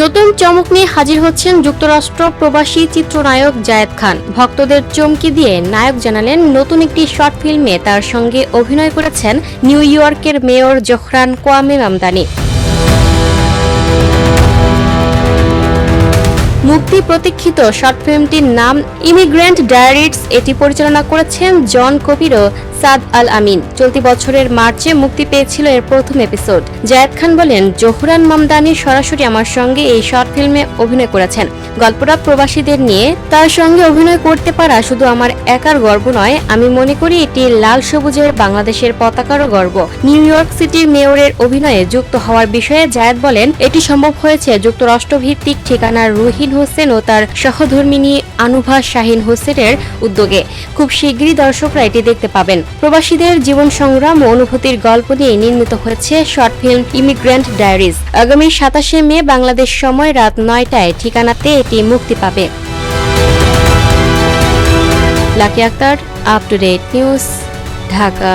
নতুন চমক নিয়ে হাজির হচ্ছেন যুক্তরাষ্ট্র প্রবাসী চিত্রনায়ক জায়েদ খান। ভক্তদের চমকে দিয়ে নায়ক জানালেন নতুন একটি শর্ট ফিল্মে তার সঙ্গে অভিনয় করেছেন নিউ ইয়র্কের মেয়র জোহরান কোয়ামে মামদানি। মুক্তি প্রতীক্ষিত শর্ট ফিল্মটির নাম ইমিগ্রেন্ট ডায়ারিজ। এটি পরিচালনা করেছেন জন কবির ও সাদ আল আমিন। চলতি বছরের মার্চে মুক্তি পেয়েছিল এর প্রথম এপিসোড। জায়েদ খান বলেন, জোহরান মামদানি সরাসরি আমার সঙ্গে এই শর্ট ফিল্মে অভিনয় করেছেন। গল্পটা প্রবাসীদের নিয়ে। তার সঙ্গে অভিনয় করতে পারা শুধু আমার একার গর্ব নয়, আমি মনে করি এটি লাল সবুজের বাংলাদেশের পতাকারও গর্ব। নিউ ইয়র্ক সিটির মেয়রের অভিনয়ে যুক্ত হওয়ার বিষয়ে জায়েদ বলেন, এটি সম্ভব হয়েছে যুক্তরাষ্ট্র ভিত্তিক ঠিকানার রুহিন হোসেন ও তার সহধর্মিনী আনুভা শাহিন হোসেনের উদ্যোগে। খুব শীঘ্রই দর্শকরা এটি দেখতে পাবেন। প্রবাসীদের জীবন সংগ্রাম ও অনুভূতির গল্প নিয়ে নির্মিত হয়েছে শর্ট ফিল্ম ইমিগ্রেন্ট ডায়ারিজ। আগামী 27শে মে বাংলাদেশ সময় রাত 9টায় ঠিকানাতে এটি মুক্তি পাবে। Lucky Akter, up to date news, Dhaka.